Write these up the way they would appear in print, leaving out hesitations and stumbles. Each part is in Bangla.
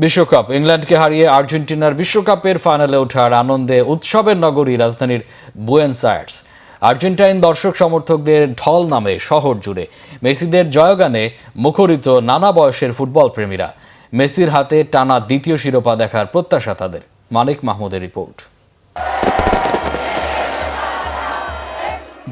বিশ্বকাপ ইংল্যান্ডকে হারিয়ে আর্জেন্টিনার বিশ্বকাপের ফাইনালে ওঠার আনন্দে উৎসবের নগরী রাজধানীর বুয়েনোস আয়ার্স। আর্জেন্টাইন দর্শক সমর্থকদের ঢল নামে শহর জুড়ে। মেসিদের জয়গানে মুখরিত নানা বয়সের ফুটবল প্রেমীরা। মেসির হাতে টানা দ্বিতীয় শিরোপা দেখার প্রত্যাশা তাদের। মানিক মাহমুদের রিপোর্ট।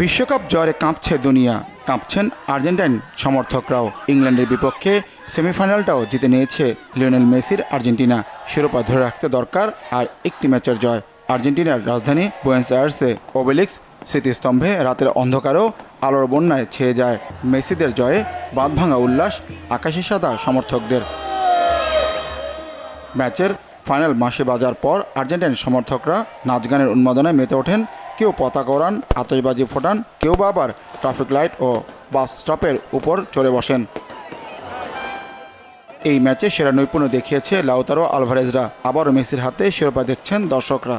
বিশ্বকাপ জয়ে কাঁপছে দুনিয়া, কাঁপছেন আর্জেন্টাইন সমর্থকরাও। ইংল্যান্ডের বিপক্ষে সেমিফাইনালটাও জিতে নিয়েছে লিওনেল মেসির আর্জেন্টিনা। শিরোপা ধরে রাখতে দরকার আর একটি ম্যাচের জয়। আর্জেন্টিনার রাজধানী বুয়েনোস আয়ার্সে ওবেলিস্ক স্মৃতিস্তম্ভে রাতের অন্ধকারও আলোর বন্যায় ছেয়ে যায়। মেসিদের জয়ে বাঁধভাঙা উল্লাস আকাশে সাদা সমর্থকদের। ম্যাচের ফাইনাল মাসে বাজার পর আর্জেন্টাইন সমর্থকরা নাচ গানের উন্মাদনায় মেতে ওঠেন। কেউ পতাকা ওড়ান, আতশবাজি ফোটান, কেউ বা আবার ট্রাফিক লাইট ও বাস স্টপের উপর চড়ে বসেন। এই ম্যাচে সেরা নৈপুণ্য দেখিয়েছে লাউতারো আলভারেজরা। আবারও মেসির হাতে শিরোপা দেখছেন দর্শকরা।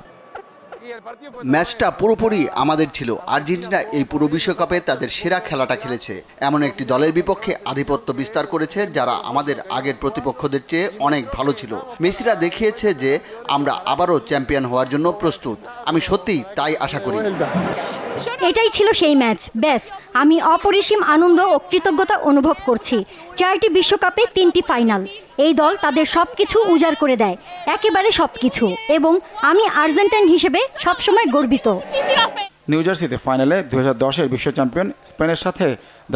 ম্যাচটা পুরোপুরি আমাদের ছিল। আর্জেন্টিনা এই পুরো বিশ্বকাপে তাদের সেরা খেলাটা খেলেছে। এমন একটি দলের বিপক্ষে আধিপত্য বিস্তার করেছে যারা আমাদের আগের প্রতিপক্ষদের চেয়ে অনেক ভালো ছিল। মেসিরা দেখিয়েছে যে আমরা আবারও চ্যাম্পিয়ন হওয়ার জন্য প্রস্তুত। আমি সত্যিই তাই আশা করি। এটাই ছিল সেই ম্যাচ। ব্যাস, আমি অপরিসীম আনন্দ ও কৃতজ্ঞতা অনুভব করছি। 4টি বিশ্বকাপে 3টি ফাইনাল। এই দল তাদের সবকিছু উজাড় করে দেয়, একেবারে সবকিছু, এবং আমি আর্জেন্টাইন হিসেবে সবসময় গর্বিত। নিউ জার্সিতে ফাইনালে 2010-এর বিশ্ব চ্যাম্পিয়ন স্পেনের সাথে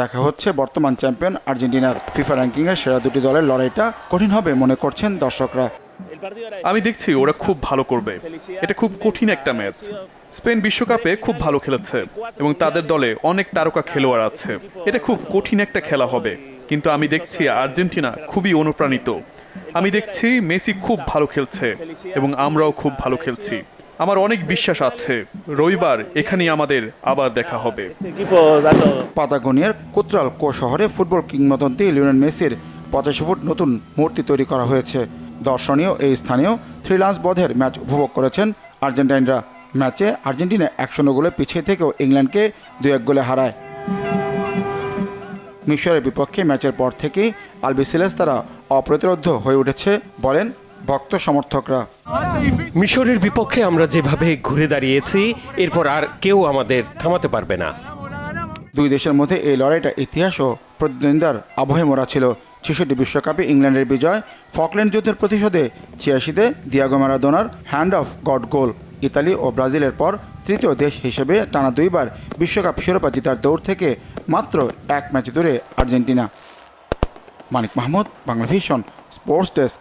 দেখা হচ্ছে বর্তমান চ্যাম্পিয়ন আর্জেন্টিনার। ফিফা র্যাঙ্কিংয়ের সেরা দুটি দলের লড়াইটা কঠিন হবে মনে করছেন দর্শকরা। আমি দেখছি ওরা খুব ভালো করবে। এটা খুব কঠিন একটা ম্যাচ। স্পেন বিশ্বকাপে খুব ভালো খেলেছে এবং তাদের দলে অনেক তারকা খেলোয়াড় আছে। এটা খুব কঠিন একটা খেলা হবে, কিন্তু আমি দেখছি আর্জেন্টিনা খুবই অনুপ্রাণিত। আমি দেখছি মেসি খুব ভালো খেলছে এবং আমরাও খুব ভালো খেলছি। আমার অনেক বিশ্বাস আছে রবিবার এখানেই আমাদের আবার দেখা হবে। পাতাগোনিয়ার কোত্রাল কো শহরে ফুটবল কিংবদন্তি লিওনেল মেসির 85 ফুট নতুন মূর্তি তৈরি করা হয়েছে। দর্শনীয় এই স্থানীয় ফ্রিলান্স বধের ম্যাচ উপভোগ করেছেন আর্জেন্টাইনরা। ম্যাচে আর্জেন্টিনা 1-0 গোলে পিছিয়ে থেকেও ইংল্যান্ডকে 2-1 গোলে হারায়। মিশরের বিপক্ষে ম্যাচের পর থেকেই আলবিসেলেস্তারা অপ্রতিরোধ্য হয়ে উঠেছে বলেন ভক্ত সমর্থকরা। মিশরের বিপক্ষে আমরা যেভাবে ঘুরে দাঁড়িয়েছি, এরপর আর কেউ আমাদের থামাতে পারবে না। দুই দেশের মধ্যে এই লড়াইটা ইতিহাস ও প্রতিদ্বন্দ্বিতার আবহে মোড়া ছিল। 66 বিশ্বকাপে ইংল্যান্ডের বিজয়, ফকল্যান্ড যুদ্ধের প্রতিশোধে 86-তে দিয়াগো ম্যারাডোনার hand of God goal. Italy ও ব্রাজিলের পর তৃতীয় দেশ হিসেবে টানা 2বার বিশ্বকাপ শিরোপা জেতার দৌড় থেকে মাত্র 1 ম্যাচ দূরে Argentina. Manik Mahmud, Bangla vision, sports desk.